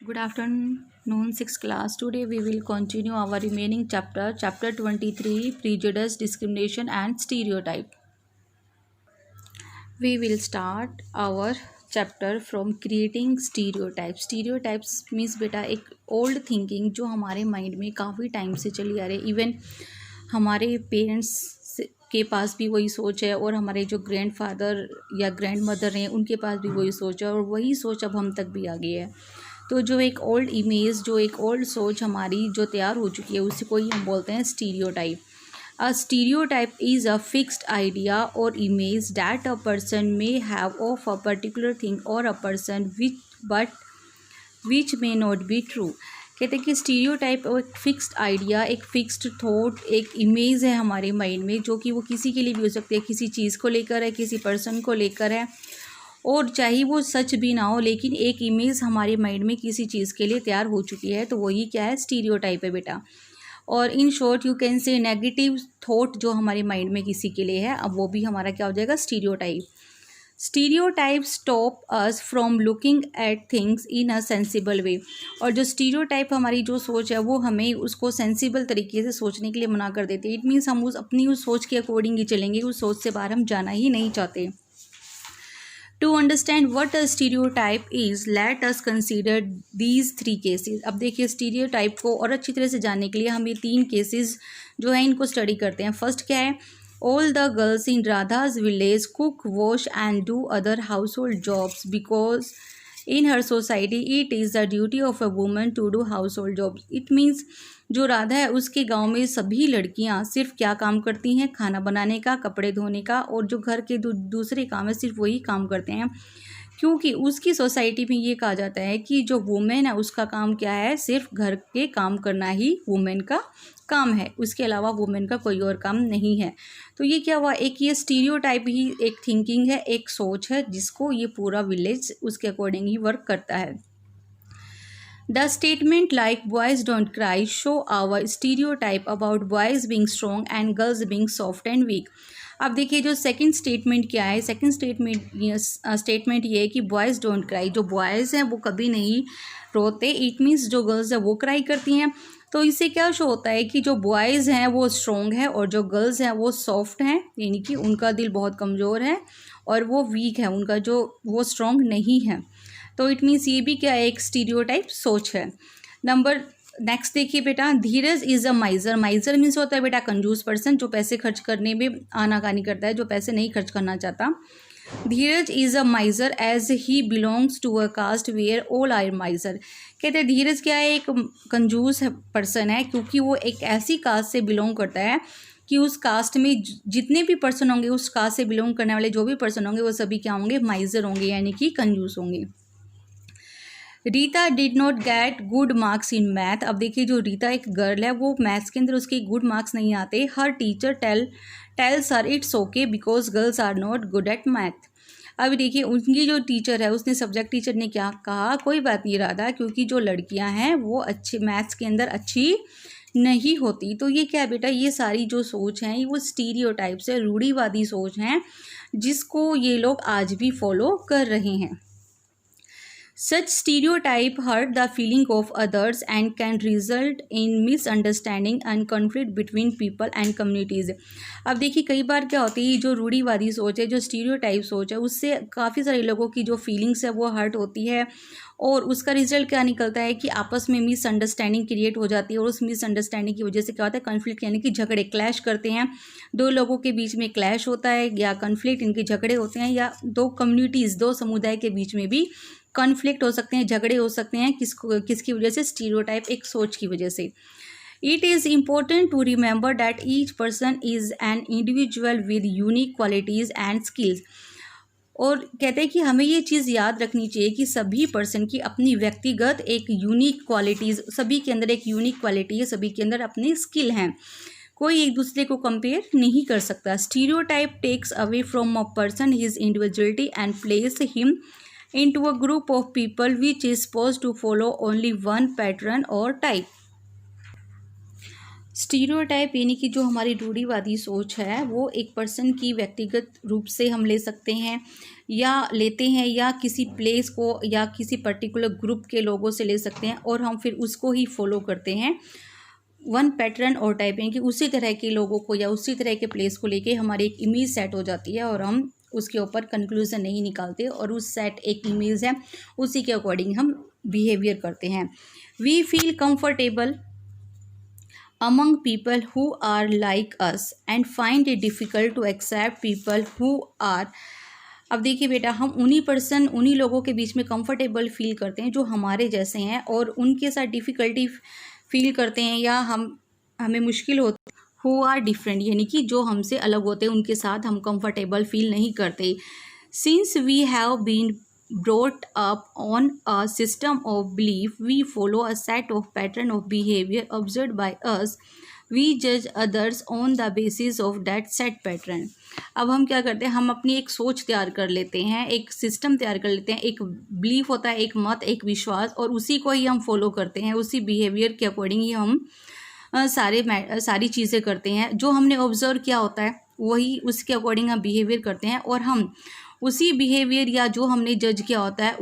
Good afternoon, 6th class. Today we will continue our remaining chapter 23, Prejudice, Discrimination and Stereotype. We will start our chapter from creating stereotypes. Stereotypes means बेटा एक old thinking जो हमारे mind में काफ़ी time से चली आ रही है. इवन हमारे पेरेंट्स के पास भी वही सोच है और हमारे जो ग्रैंडफादर या ग्रैंड मदर हैं उनके पास भी वही सोच है और वही सोच अब हम तक भी आ गई है. तो जो एक ओल्ड इमेज जो एक ओल्ड सोच हमारी जो तैयार हो चुकी है उसी को ही हम बोलते हैं stereotype. A stereotype is a fixed idea or image that a person may have of a particular thing or a person which may not be true. कहते हैं कि स्टीरियोटाइप एक फिक्स्ड आइडिया, एक फिक्स्ड थॉट, एक image है हमारे mind में जो कि वो किसी के लिए भी हो सकती है, किसी चीज़ को लेकर है, किसी पर्सन को लेकर है, और चाहे वो सच भी ना हो लेकिन एक इमेज हमारे माइंड में किसी चीज़ के लिए तैयार हो चुकी है. तो वही क्या है, स्टीरियोटाइप है बेटा. और in short you can say negative thought जो हमारे माइंड में किसी के लिए है, अब वो भी हमारा क्या हो जाएगा, stereotype. Stereotype stop us from looking at things in a sensible way. और जो स्टीरियोटाइप हमारी जो सोच है वो हमें उसको सेंसिबल तरीके से सोचने के लिए मना कर देती है. इट मीन्स हम उस सोच के अकॉर्डिंग ही चलेंगे, उस सोच से बाहर हम जाना ही नहीं चाहते. To understand what a stereotype is, let us consider these three cases. अब देखिए स्टीरियोटाइप को और अच्छी तरह से जानने के लिए हम ये 3 केसेस जो है इनको स्टडी करते हैं. फर्स्ट क्या है, all the girls in Radha's village cook, wash and do other household jobs because in her society it is the duty of a woman to do household jobs. It means जो राधा है उसके गांव में सभी लड़कियां सिर्फ क्या काम करती हैं, खाना बनाने का, कपड़े धोने का, और जो घर के दूसरे काम है सिर्फ वही काम करते हैं, क्योंकि उसकी सोसाइटी में ये कहा जाता है कि जो वुमेन है उसका काम क्या है, सिर्फ घर के काम करना ही वुमेन का काम है, उसके अलावा वुमेन का कोई और काम नहीं है. तो ये क्या हुआ, एक ये स्टीरियोटाइप ही एक थिंकिंग है, एक सोच है जिसको ये पूरा विलेज उसके अकॉर्डिंग ही वर्क करता है. The statement like boys don't cry show our stereotype about boys being strong and girls being soft and weak. अब देखिए जो सेकंड स्टेटमेंट क्या है, सेकंड स्टेटमेंट ये है कि बॉयज़ डोंट क्राई. जो बॉयज़ हैं वो कभी नहीं रोते. इट मीन्स जो गर्ल्स हैं वो क्राई करती हैं. तो इससे क्या शो होता है कि जो बॉयज़ हैं वो स्ट्रॉन्ग है और जो गर्ल्स हैं वो सॉफ्ट हैं, यानी कि उनका दिल बहुत कमज़ोर है और वो वीक है, उनका जो वो स्ट्रॉन्ग नहीं है. तो इट मीन्स ये भी क्या है, एक स्टीरियोटाइप सोच है. नेक्स्ट देखिए बेटा, धीरज इज़ अ माइजर. माइजर मीन्स होता है बेटा कंजूस पर्सन जो पैसे खर्च करने में आनाकानी करता है, जो पैसे नहीं खर्च करना चाहता. Dheeraj is a miser as he belongs to a caste where all are miser. कहते हैं धीरज क्या है, एक कंजूस पर्सन है क्योंकि वो एक ऐसी कास्ट से बिलोंग करता है कि उस कास्ट में जितने भी पर्सन होंगे, उस कास्ट से बिलोंग करने वाले जो भी पर्सन होंगे वो सभी क्या होंगे, माइजर होंगे, यानी कि कंजूस होंगे. Rita did not get good marks in math. अब देखिए जो रीता एक गर्ल है वो मैथ्स के अंदर उसके गुड मार्क्स नहीं आते. हर teacher tells her it's okay because girls are not good at math. अब देखिए उनकी जो टीचर है उसने सब्जेक्ट टीचर ने क्या कहा, कोई बात नहीं राधा, क्योंकि जो लड़कियां हैं वो अच्छे मैथ्स के अंदर अच्छी नहीं होती. तो ये क्या है बेटा, ये सारी जो सोच हैं वो स्टीरियोटाइप से रूढ़िवादी सोच हैं जिसको ये लोग आज भी फॉलो कर रहे हैं. Such stereotype hurt the feeling of others and can result in misunderstanding and conflict between people and communities. अब देखिए कई बार क्या होती है, जो रूढ़िवादी सोच है, जो स्टीरियोटाइप सोच है, उससे काफ़ी सारे लोगों की जो फीलिंग्स है वो हर्ट होती है और उसका रिजल्ट क्या निकलता है कि आपस में मिसअंडरस्टैंडिंग क्रिएट हो जाती है और उस मिसअंडरस्टैंडिंग की वजह से क्या होता है, कन्फ्लिक्ट यानी कि झगड़े, क्लैश करते हैं. दो लोगों के बीच में क्लैश होता है या कन्फ्लिक्ट, इनके झगड़े होते हैं, या दो कम्युनिटीज़, दो समुदाय के बीच में भी कॉन्फ्लिक्ट हो सकते हैं, झगड़े हो सकते हैं. किसकी वजह से, स्टीरियोटाइप एक सोच की वजह से. It is important to remember that each person is an individual with unique qualities and skills. और कहते हैं कि हमें ये चीज़ याद रखनी चाहिए कि सभी पर्सन की अपनी व्यक्तिगत एक यूनिक क्वालिटीज़, सभी के अंदर एक यूनिक क्वालिटी है, सभी के अंदर अपनी स्किल हैं, कोई एक दूसरे को कंपेयर नहीं कर सकता. Stereotype takes away from a person his individuality and place him into a group of people which is supposed to follow only one pattern or type. Stereotype यानी कि जो हमारी रूढ़िवादी सोच है वो एक पर्सन की व्यक्तिगत रूप से हम ले सकते हैं या लेते हैं, या किसी प्लेस को या किसी पर्टिकुलर ग्रुप के लोगों से ले सकते हैं और हम फिर उसको ही फॉलो करते हैं। वन पैटर्न और टाइप यानी कि उसी तरह के लोगों को या उसी तरह के प्लेस को लेके हमारी एक इमेज सेट हो जाती है और हम उसके ऊपर कंक्लूजन नहीं निकालते और उस सेट एक इमेज है उसी के अकॉर्डिंग हम बिहेवियर करते हैं। We feel comfortable among people who are like us and find it difficult to accept people who are। अब देखिए बेटा, हम उन्हीं लोगों के बीच में कंफर्टेबल फील करते हैं जो हमारे जैसे हैं और उनके साथ डिफ़िकल्टी फील करते हैं या हमें मुश्किल होती है। हु आर डिफरेंट यानी कि जो हमसे अलग होते हैं उनके साथ हम कंफर्टेबल फील नहीं करते। Since we have been brought up on a system of belief, we follow a set of pattern of behavior observed by us, we judge others on the basis of that set pattern। अब हम क्या करते हैं, हम अपनी एक सोच तैयार कर लेते हैं, एक सिस्टम तैयार कर लेते हैं, एक बिलीफ होता है, एक मत, एक विश्वास, और उसी को ही हम फॉलो करते हैं, उसी बिहेवियर के अकॉर्डिंग ही हम सारी चीज़ें करते हैं। जो हमने ऑब्जर्व किया होता है वही उसके अकॉर्डिंग हम बिहेवियर करते हैं और हम उसी बिहेवियर या जो हमने जज किया होता है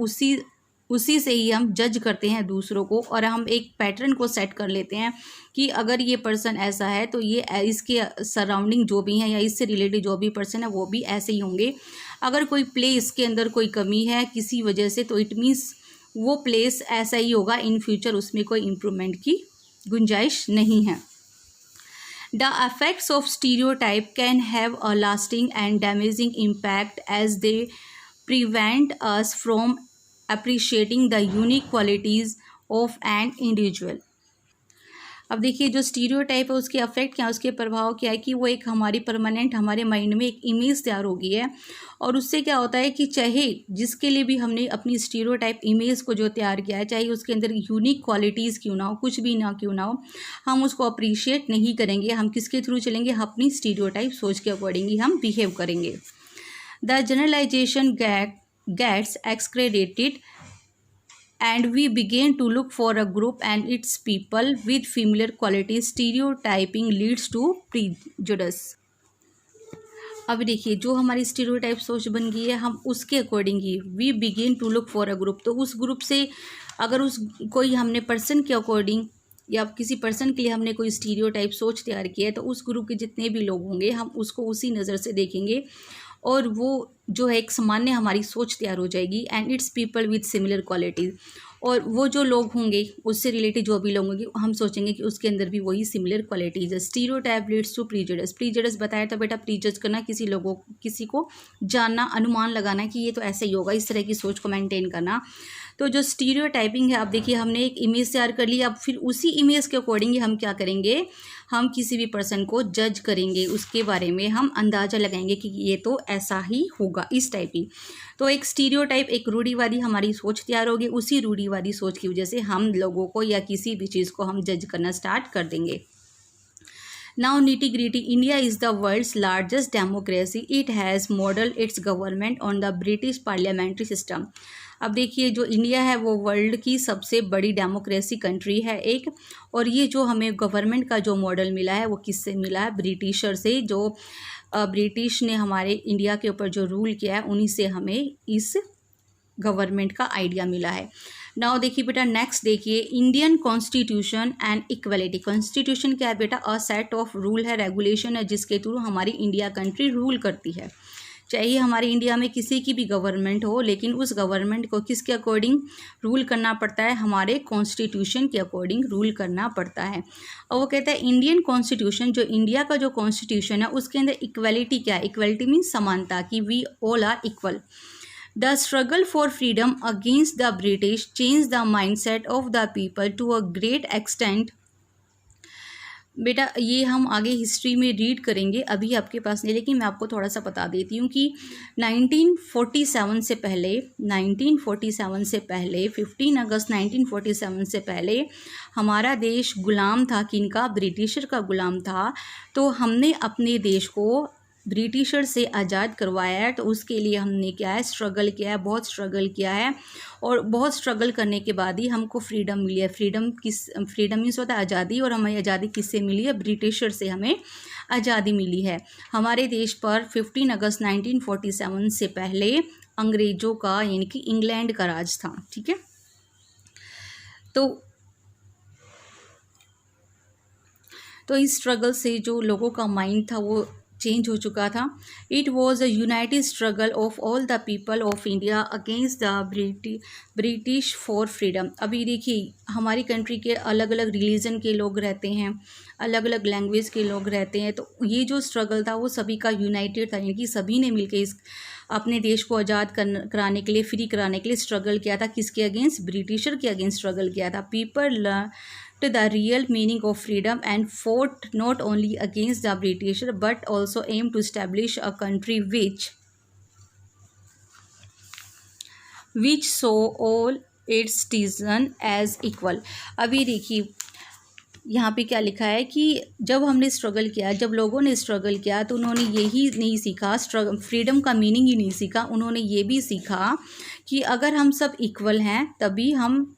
उसी से ही हम जज करते हैं दूसरों को, और हम एक पैटर्न को सेट कर लेते हैं कि अगर ये पर्सन ऐसा है तो ये इसके सराउंडिंग जो भी हैं या इससे रिलेटेड जो भी पर्सन है वो भी ऐसे ही होंगे। अगर कोई प्लेस के अंदर कोई कमी है किसी वजह से तो इट मीन्स वो प्लेस ऐसा ही होगा इन फ्यूचर, उसमें कोई इम्प्रूवमेंट की गुंजाइश नहीं है। The effects of stereotype can have a lasting and damaging impact as they prevent us from appreciating the unique qualities of an individual। अब देखिए, जो स्टीरियोटाइप है उसके अफेक्ट क्या है, उसके प्रभाव क्या है कि वो एक हमारी परमानेंट हमारे माइंड में एक इमेज तैयार हो गई है और उससे क्या होता है कि चाहे जिसके लिए भी हमने अपनी स्टीरियोटाइप इमेज को जो तैयार किया है, चाहे उसके अंदर यूनिक क्वालिटीज़ क्यों ना हो, कुछ भी ना क्यों ना हो, हम उसको अप्रिशिएट नहीं करेंगे। हम किसके थ्रू चलेंगे, अपनी स्टीरियोटाइप सोच के अकॉर्डिंग ही हम बिहेव करेंगे। The generalisation gets excreted and we begin to look for a group and its people with familiar qualities। Stereotyping leads to prejudice। अब देखिए, जो हमारी स्टीरियोटाइप सोच बन गई है हम उसके अकॉर्डिंग ही we begin to look for a group, तो उस ग्रुप से अगर कोई हमने पर्सन के अकॉर्डिंग या किसी पर्सन के लिए हमने कोई स्टीरियोटाइप सोच तैयार की है तो उस ग्रुप के जितने भी लोग होंगे हम उसको उसी नज़र से देखेंगे और वो जो है एक सामान्य हमारी सोच तैयार हो जाएगी। And it's people with similar qualities, और वो जो लोग होंगे उससे रिलेटेड जो भी लोग होंगे हम सोचेंगे कि उसके अंदर भी वही सिमिलर क्वालिटीज़ है। Stereotype leads to prejudice. Prejudice बताया था बेटा, प्रीजज करना, किसी को जानना, अनुमान लगाना कि ये तो ऐसे ही होगा, इस तरह की सोच को मेंटेन करना। तो जो स्टीरियोटाइपिंग है, अब देखिए हमने एक इमेज तैयार कर ली, अब फिर उसी इमेज के अकॉर्डिंग हम क्या करेंगे, हम किसी भी पर्सन को जज करेंगे, उसके बारे में हम अंदाज़ा लगाएंगे कि ये तो ऐसा ही होगा, इस टाइप ही। तो एक स्टीरियोटाइप, एक रूढ़िवादी हमारी सोच तैयार होगी, उसी रूढ़िवादी सोच की वजह से हम लोगों को या किसी भी चीज़ को हम जज करना स्टार्ट कर देंगे। Now nitty-gritty, India is the world's largest democracy. It has modeled its government on the British parliamentary system। अब देखिए, जो इंडिया है वो वर्ल्ड की सबसे बड़ी डेमोक्रेसी कंट्री है एक, और ये जो हमें गवर्नमेंट का जो मॉडल मिला है वो किससे मिला है, ब्रिटिशर से। जो ब्रिटिश ने हमारे इंडिया के ऊपर जो रूल किया है उन्हीं से हमें इस गवर्नमेंट का आइडिया मिला है। नाउ देखिए बेटा, नेक्स्ट देखिए, Indian constitution and equality. Constitution क्या है बेटा, अ सेट ऑफ रूल है, रेगुलेशन है, जिसके थ्रू हमारी इंडिया कंट्री रूल करती है। चाहिए हमारे इंडिया में किसी की भी गवर्नमेंट हो, लेकिन उस गवर्नमेंट को किसके अकॉर्डिंग रूल करना पड़ता है, हमारे कॉन्स्टिट्यूशन के अकॉर्डिंग रूल करना पड़ता है। और वो कहता है इंडियन कॉन्स्टिट्यूशन, जो इंडिया का जो कॉन्स्टिट्यूशन है उसके अंदर इक्वलिटी क्या है, इक्वलिटी मीन्स समानता, कि we all are equal. The struggle for freedom against the British changed the mindset of the people to a great extent। बेटा ये हम आगे हिस्ट्री में रीड करेंगे, अभी आपके पास नहीं, लेकिन मैं आपको थोड़ा सा बता देती हूँ कि 1947 से पहले 15 अगस्त 1947 से पहले हमारा देश गुलाम था, किनका, ब्रिटिशर का गुलाम था। तो हमने अपने देश को ब्रिटिशर से आज़ाद करवाया है, तो उसके लिए हमने क्या है, स्ट्रगल किया है, बहुत स्ट्रगल किया है। और बहुत स्ट्रगल करने के बाद ही हमको फ्रीडम मिली है। फ्रीडम मीन्स होता है आज़ादी, और हमें आज़ादी किससे मिली है, ब्रिटिशर से हमें आज़ादी मिली है। हमारे देश पर 15 अगस्त 1947 से पहले अंग्रेज़ों का यानी कि इंग्लैंड का राज था। ठीक है, तो इस स्ट्रगल से जो लोगों का माइंड था वो चेंज हो चुका था। It was a United struggle of all the people of India against the British for freedom. अभी देखिए, हमारी कंट्री के अलग अलग रिलीजन के लोग रहते हैं, अलग अलग लैंग्वेज के लोग रहते हैं, तो ये जो स्ट्रगल था वो सभी का यूनाइटेड था, यानी कि सभी ने मिलकर इस अपने देश को आज़ाद कराने के लिए, फ्री कराने के लिए स्ट्रगल किया था। किसके अगेंस्ट, ब्रिटिशर के अगेंस्ट स्ट्रगल किया था। People to the real meaning of freedom and fought not only against the British but also aimed to establish a country which saw all its citizens as equal। अभी देखिए यहाँ पे क्या लिखा है कि जब हमने स्ट्रगल किया, जब लोगों ने स्ट्रगल किया, तो उन्होंने यही नहीं सीखा, फ्रीडम का मीनिंग ही नहीं सीखा, उन्होंने ये भी सीखा कि अगर हम सब इक्वल हैं तभी हम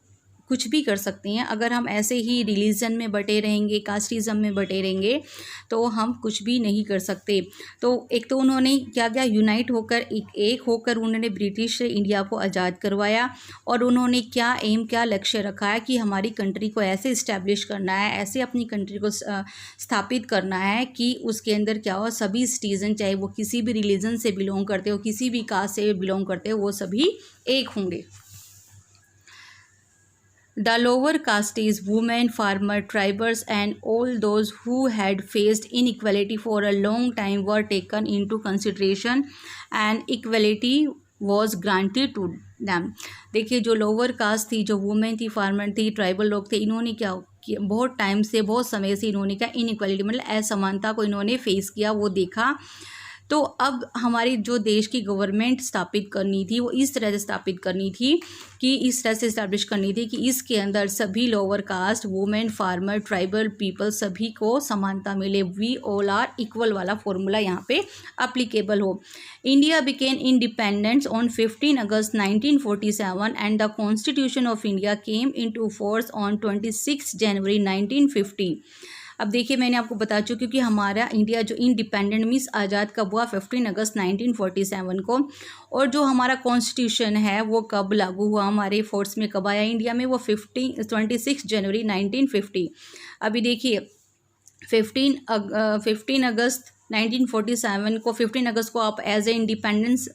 कुछ भी कर सकते हैं। अगर हम ऐसे ही रिलीजन में बटे रहेंगे, कास्टिज़म में बटे रहेंगे, तो हम कुछ भी नहीं कर सकते। तो एक तो उन्होंने क्या किया, यूनाइट होकर एक होकर उन्होंने ब्रिटिश से इंडिया को आज़ाद करवाया। और उन्होंने क्या एम, क्या लक्ष्य रखा है कि हमारी कंट्री को ऐसे इस्टेब्लिश करना है, ऐसे अपनी कंट्री को स्थापित करना है कि उसके अंदर क्या हो, सभी सिटीज़न, चाहे वो किसी भी रिलीजन से बिलोंग करते हो, किसी भी कास्ट से बिलोंग करते हो, वो सभी एक होंगे। The lower castes, women, farmer, tribes and all those who had faced inequality for a long time were taken into consideration and equality was granted to them। देखिए, जो लोअर कास्ट थी, जो वुमेन थी, फार्मर थी, tribal लोग थे, इन्होंने क्या किया, बहुत टाइम से, बहुत समय से इन्होंने क्या, इनइक्वालिटी मतलब असमानता को इन्होंने फेस किया, वो देखा। तो अब हमारी जो देश की गवर्नमेंट स्थापित करनी थी वो इस तरह से स्थापित करनी थी कि इस तरह से इस्टेब्लिश करनी थी कि इसके अंदर सभी lower caste, women, farmer, tribal people सभी को समानता मिले। वी ऑल आर इक्वल वाला फॉर्मूला यहाँ पे अप्लीकेबल हो। India became independence on 15 August 1947 and the constitution of India came into force on 26 जनवरी 1950। अब देखिए, मैंने आपको बता चुकी कि हमारा इंडिया जो इंडिपेंडेंट मीन्स आज़ाद कब हुआ, 15 अगस्त 1947 को। और जो हमारा कॉन्स्टिट्यूशन है वो कब लागू हुआ, हमारे फोर्स में कब आया इंडिया में, वो 26 जनवरी 1950। अभी देखिए, 15 अगस्त 1947 को, 15 अगस्त को आप एज ए इंडिपेंडेंस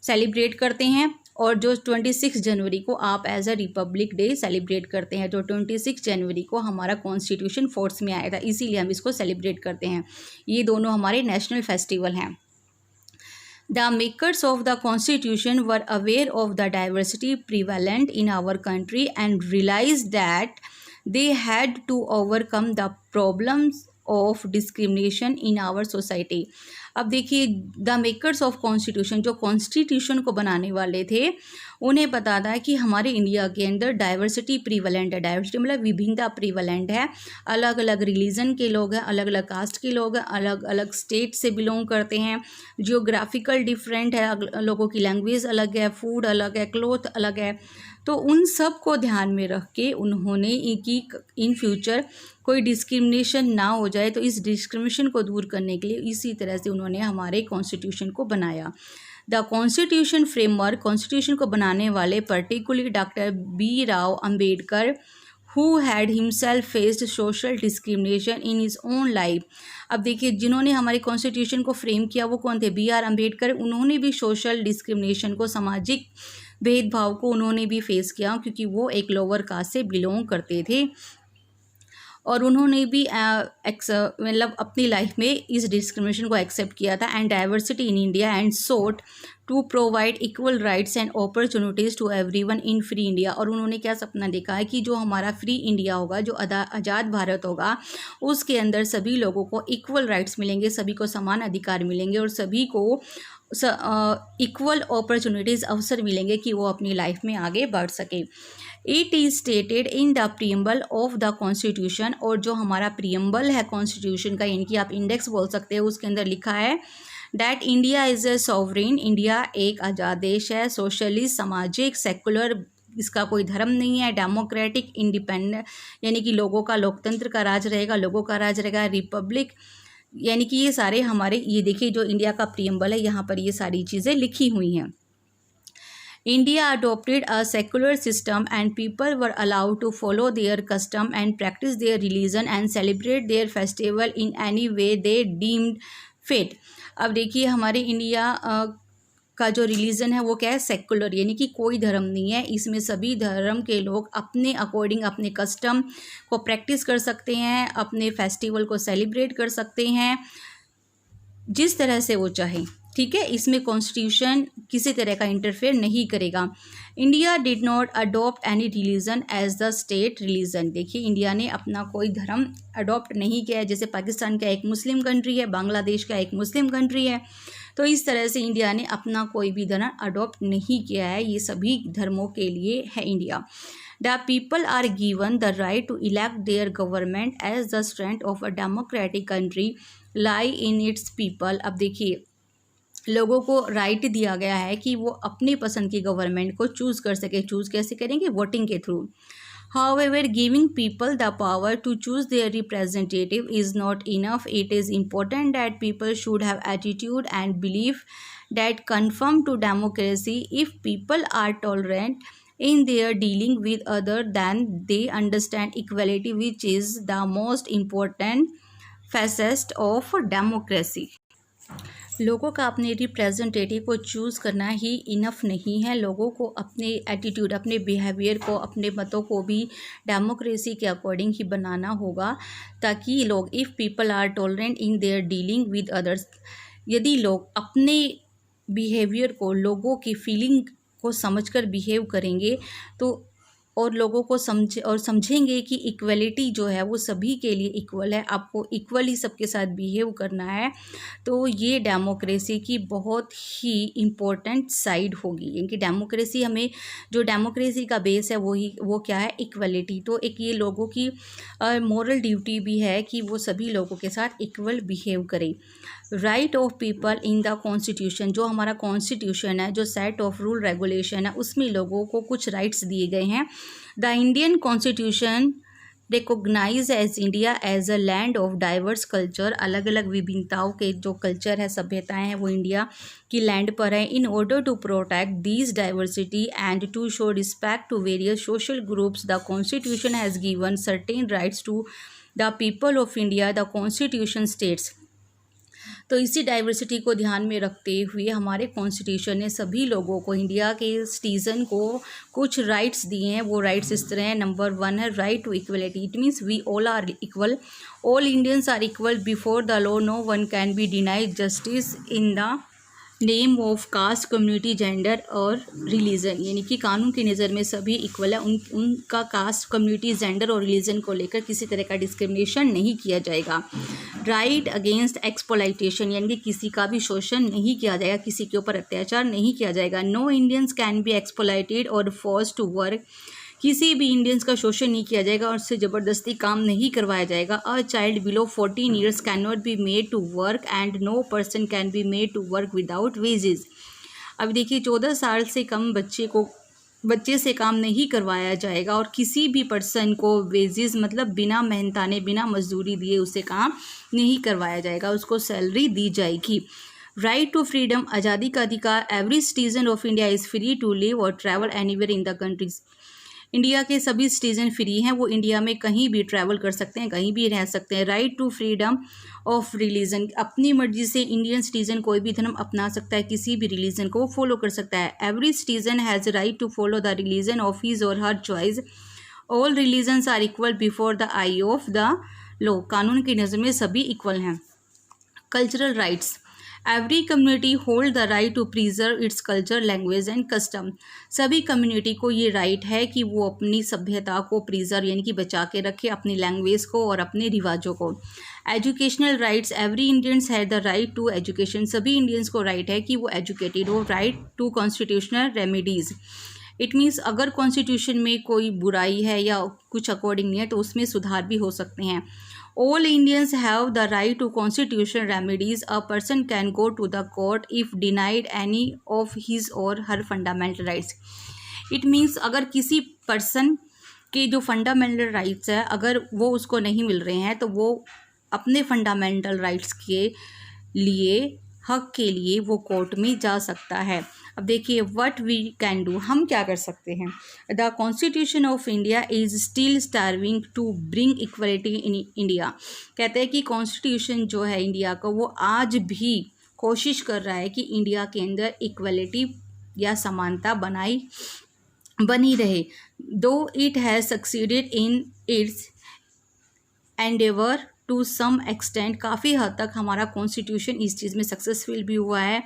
सेलिब्रेट करते हैं, और जो 26 जनवरी को आप as a republic day celebrate करते हैं। जो 26 जनवरी को हमारा कॉन्स्टिट्यूशन फोर्स में आया था, इसीलिए हम इसको सेलिब्रेट करते हैं। ये दोनों हमारे नेशनल फेस्टिवल हैं। The makers of the constitution were aware of the diversity prevalent in our country and realized that they had to overcome the problems of discrimination in our society। अब देखिए, the makers of constitution, जो constitution को बनाने वाले थे, उन्हें पता था कि हमारे इंडिया के अंदर डाइवर्सिटी प्रीवलेंट है। डाइवर्सिटी मतलब विभिन्नता प्रीवलेंट है, अलग अलग रिलीजन के लोग हैं, अलग अलग कास्ट के लोग हैं, अलग अलग स्टेट से बिलोंग करते हैं, जियोग्राफिकल डिफरेंट है, लोगों की लैंग्वेज अलग है, फूड अलग है, क्लोथ अलग है। तो उन सब को ध्यान में रख के उन्होंने कि इन फ्यूचर कोई डिस्क्रिमिनेशन ना हो जाए, तो इस डिस्क्रिमिनेशन को दूर करने के लिए इसी तरह से उन्होंने हमारे कॉन्स्टिट्यूशन को बनाया। द कॉन्स्टिट्यूशन फ्रेमवर्क, कॉन्स्टिट्यूशन को बनाने वाले particularly doctor B Rao Ambedkar, who had himself faced social discrimination in his own life। अब देखिए, जिन्होंने हमारे कॉन्स्टिट्यूशन को फ्रेम किया वो कौन थे, बी आर अम्बेडकर। उन्होंने भी सोशल डिस्क्रिमिनेशन को, सामाजिक भेदभाव को उन्होंने भी फेस किया, क्योंकि वो एक लोअर कास्ट से बिलोंग करते थे। और उन्होंने भी मतलब अपनी लाइफ में इस डिस्क्रिमिनेशन को एक्सेप्ट किया था। And diversity in India and sought to provide equal rights and opportunities to everyone in free India. और उन्होंने क्या सपना देखा है कि जो हमारा फ्री इंडिया होगा, जो आज़ाद भारत होगा, उसके अंदर सभी लोगों को इक्वल राइट्स मिलेंगे, सभी को समान अधिकार मिलेंगे और सभी को इक्वल अपॉर्चुनिटीज़, अवसर मिलेंगे कि वो अपनी लाइफ में आगे बढ़ सके। It is stated in the preamble of the constitution, और जो हमारा प्रीएम्बल है कॉन्स्टिट्यूशन का, यानी कि आप इंडेक्स बोल सकते हो, उसके अंदर लिखा है that India is a sovereign, India एक आज़ाद देश है, सोशलिस्ट सामाजिक सेकुलर, इसका कोई धर्म नहीं है, डेमोक्रेटिक इंडिपेंडेंट यानी कि लोगों का लोकतंत्र का राज रहेगा, लोगों का राज रहेगा, रिपब्लिक, यानी कि ये सारे हमारे, ये देखिए जो इंडिया का प्रीएम्बल है यहाँ पर ये सारी चीज़ें लिखी हुई हैं। India adopted a secular system and people were allowed to follow their custom and practice their religion and celebrate their festival in any way they deemed fit। अब देखिए हमारे इंडिया का जो रिलीजन है वो क्या है, सेकुलर, यानी कि कोई धर्म नहीं है, इसमें सभी धर्म के लोग अपने अकॉर्डिंग अपने कस्टम को प्रैक्टिस कर सकते हैं, अपने फेस्टिवल को सेलिब्रेट कर सकते हैं जिस तरह से वो चाहे, ठीक है। इसमें कॉन्स्टिट्यूशन किसी तरह का इंटरफेयर नहीं करेगा। India did not adopt any religion as the state religion, देखिए इंडिया ने अपना कोई धर्म अडॉप्ट नहीं किया है, जैसे पाकिस्तान का एक मुस्लिम कंट्री है, बांग्लादेश का एक मुस्लिम कंट्री है, तो इस तरह से इंडिया ने अपना कोई भी धर्म अडॉप्ट नहीं किया है, ये सभी धर्मों के लिए है India. The people are given the right to elect their government as the strength of a democratic country lie in its people। अब देखिए लोगों को राइट दिया गया है कि वो अपनी पसंद की गवर्नमेंट को चूज़ कर सके। चूज़ कैसे करेंगे? वोटिंग के through. However, giving people the power to choose their representative is not enough. It is important that people should have attitude and belief that conform to democracy. If people are tolerant in their dealing with other, then they understand equality, which is the most important facet of democracy। लोगों का अपने representative को choose करना ही enough नहीं है, लोगों को अपने एटीट्यूड, अपने बिहेवियर को, अपने मतों को भी डेमोक्रेसी के अकॉर्डिंग ही बनाना होगा, ताकि लोग, if people are tolerant in their dealing with others, यदि लोग अपने बिहेवियर को, लोगों की फीलिंग को समझकर बिहेव करेंगे तो, और लोगों को समझेंगे कि इक्वलिटी जो है वो सभी के लिए इक्वल है, आपको इक्वली सबके साथ बिहेव करना है, तो ये डेमोक्रेसी की बहुत ही इम्पोर्टेंट साइड होगी। यानी कि डेमोक्रेसी, हमें जो डेमोक्रेसी का बेस है वो क्या है? इक्वलिटी। तो एक ये लोगों की मॉरल ड्यूटी भी है कि वो सभी लोगों के साथ इक्वल बिहेव करें। Right of people in the constitution, जो हमारा कॉन्स्टिट्यूशन है, जो सेट ऑफ रूल रेगुलेशन है, उसमें लोगों को कुछ राइट्स दिए गए हैं। The Indian constitution recognize as India as a land of diverse culture, अलग अलग विभिन्नताओं के जो कल्चर है, सभ्यताएं हैं, वो इंडिया की लैंड पर है। In order to protect these diversity and to show respect to various social groups, the constitution has given certain rights to the people of India. The constitution states, तो इसी diversity को ध्यान में रखते हुए हमारे कॉन्स्टिट्यूशन ने सभी लोगों को, इंडिया के सिटीज़न को कुछ राइट्स दिए हैं। वो राइट्स इस तरह हैं। नंबर 1 है right to equality, it means we all are equal, all Indians are equal before the law, no one can be denied justice in the name of caste, community, gender और religion, यानी कि कानून की नज़र में सभी equal है, उनका कास्ट, कम्युनिटी, जेंडर और रिलीजन को लेकर किसी तरह का डिस्क्रिमिनेशन नहीं किया जाएगा। राइट अगेंस्ट एक्सप्लॉइटेशन, यानी कि किसी का भी शोषण नहीं किया जाएगा, किसी के ऊपर अत्याचार नहीं किया जाएगा। No Indians can be exploited और फोर्स टू वर्क, किसी भी इंडियंस का शोषण नहीं किया जाएगा और उससे ज़बरदस्ती काम नहीं करवाया जाएगा। A child below 14 years can not be made to work and no person can be made to work without wages. अब देखिए 14 साल से कम बच्चे से काम नहीं करवाया जाएगा और किसी भी पर्सन को वेजेस मतलब बिना मेहनताने, बिना मजदूरी दिए उसे काम नहीं करवाया जाएगा, उसको सैलरी दी जाएगी। राइट टू फ्रीडम, आज़ादी का अधिकार, every citizen of India is free to live और travel anywhere in the countries. India के सभी सिटीजन फ्री हैं, वो इंडिया में कहीं भी ट्रैवल कर सकते हैं, कहीं भी रह सकते हैं। Right to freedom of religion, अपनी मर्जी से इंडियन सिटीजन कोई भी धर्म अपना सकता है, किसी भी रिलीजन को फॉलो कर सकता है। Every citizen has right to follow the religion of his और her choice, all religions are equal before the eye of the law, कानून की नज़र में सभी इक्वल हैं। Cultural rights, every community hold the right to preserve its culture, language and custom, सभी community को ये राइट है कि वो अपनी सभ्यता को प्रिजर्व यानी कि बचा के रखे, अपनी लैंग्वेज को और अपने रिवाजों को। Educational rights, every Indians have the right to education, सभी इंडियंस को राइट है कि वो एजुकेटेड हो। Right to constitutional remedies, it means अगर कॉन्स्टिट्यूशन में कोई बुराई है या कुछ अकॉर्डिंग नहीं है तो उसमें सुधार भी हो सकते हैं। All Indians have the right to constitutional remedies. A person can go to the court if denied any of his or her fundamental rights. It means अगर किसी पर्सन के जो फंडामेंटल राइट्स है अगर वो उसको नहीं मिल रहे हैं तो वो अपने फंडामेंटल राइट्स के लिए हक के लिए वो कोर्ट में जा सकता है। अब देखिए व्हाट वी कैन डू, हम क्या कर सकते हैं। The constitution of India is still starving to bring equality in India. कहते हैं कि कॉन्स्टिट्यूशन जो है इंडिया का वो आज भी कोशिश कर रहा है कि इंडिया के अंदर इक्वलिटी या समानता बनी रहे। Though it has succeeded in its endeavour to some extent, काफ़ी हद तक हमारा कॉन्स्टिट्यूशन इस चीज़ में सक्सेसफुल भी हुआ है।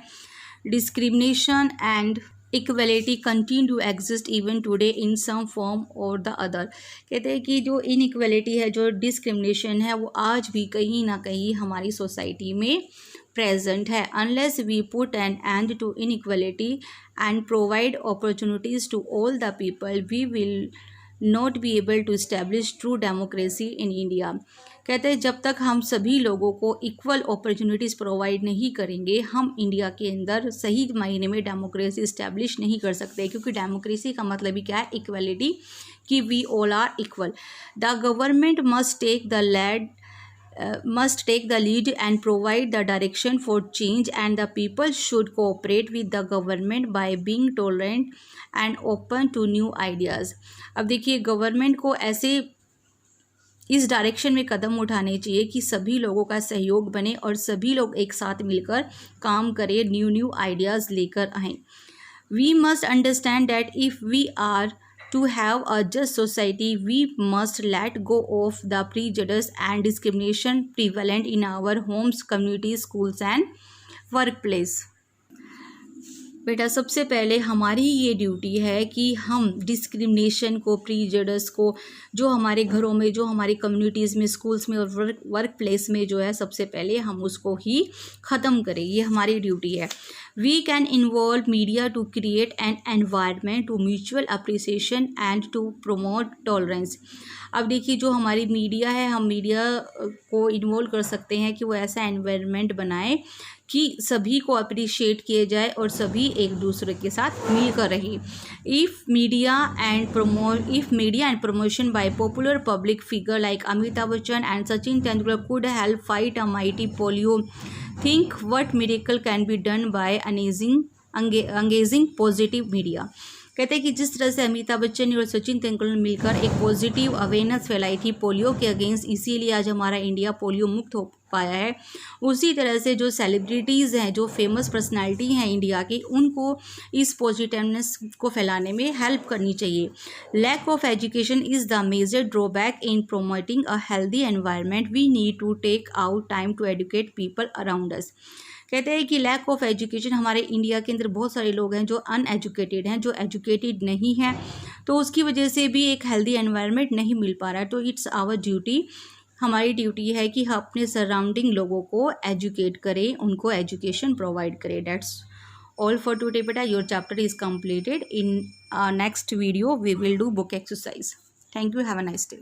Discrimination and equality continue to exist even today in some form और द अदर। कहते हैं कि जो इनइक्वलिटी है, जो डिस्क्रिमिनेशन है, वो आज भी कहीं ना कहीं हमारी सोसाइटी में प्रेजेंट है। Unless we put an end to inequality and provide opportunities to all the people we will not be able to establish true democracy in India. कहते हैं जब तक हम सभी लोगों को इक्वल अपॉर्चुनिटीज़ प्रोवाइड नहीं करेंगे हम इंडिया के अंदर सही मायने में डेमोक्रेसी इस्टेब्लिश नहीं कर सकते, क्योंकि डेमोक्रेसी का मतलब ही क्या है, इक्वलिटी, कि we all are equal. The government must take the lead and provide the direction for change, and the people should cooperate with the government by being tolerant and open to new ideas। अब देखिए government को ऐसे इस direction में कदम उठाने चाहिए कि सभी लोगों का सहयोग बने और सभी लोग एक साथ मिलकर काम करें, न्यू आइडियाज़ लेकर आएँ। We must understand that if we are to have a just society, we must let go of the prejudice and discrimination prevalent in our homes, communities, schools and workplace। बेटा सबसे पहले हमारी ये duty है कि हम डिस्क्रिमिनेशन को, प्रीजडिस को, जो हमारे घरों में, जो हमारी कम्युनिटीज़ में, स्कूल्स में और वर्क प्लेस में जो है, सबसे पहले हम उसको ही ख़त्म करें। ये हमारी ड्यूटी है। We can involve media to create an environment to mutual appreciation and to promote tolerance. अब देखिए जो हमारी मीडिया है, हम मीडिया को इन्वॉल्व कर सकते हैं कि वो ऐसा एनवायरनमेंट बनाए कि सभी को अप्रिशिएट किए जाए और सभी एक दूसरे के साथ मिलकर रहे। If media and promotion by popular public figure like Amitabh Bachchan and Sachin Tendulkar could help fight a mighty polio, think what miracle can be done by engaging positive media. कहते हैं कि जिस तरह से अमिताभ बच्चन और सचिन तेंदुलकर ने मिलकर एक पॉजिटिव अवेयरनेस फैलाई थी पोलियो के अगेंस्ट, इसीलिए आज हमारा इंडिया पोलियो मुक्त हो पाया है। उसी तरह से जो सेलिब्रिटीज़ हैं, जो फेमस पर्सनालिटी हैं इंडिया की, उनको इस पॉजिटिवनेस को फैलाने में हेल्प करनी चाहिए। Lack of education is the major drawback in promoting a healthy environment. We need to take out time to educate people around us. कहते हैं कि लैक ऑफ एजुकेशन, हमारे इंडिया के अंदर बहुत सारे लोग हैं जो अनएजुकेटेड हैं, जो एजुकेटेड नहीं हैं, तो उसकी वजह से भी एक हेल्दी एनवायरनमेंट नहीं मिल पा रहा है। तो इट्स आवर ड्यूटी, हमारी ड्यूटी है कि हम अपने सराउंडिंग लोगों को एजुकेट करें, उनको एजुकेशन प्रोवाइड करें। दैट्स ऑल फॉर टुडे बेटा। Your chapter is completed. In next video we will do book exercise. Thank you, have a nice day.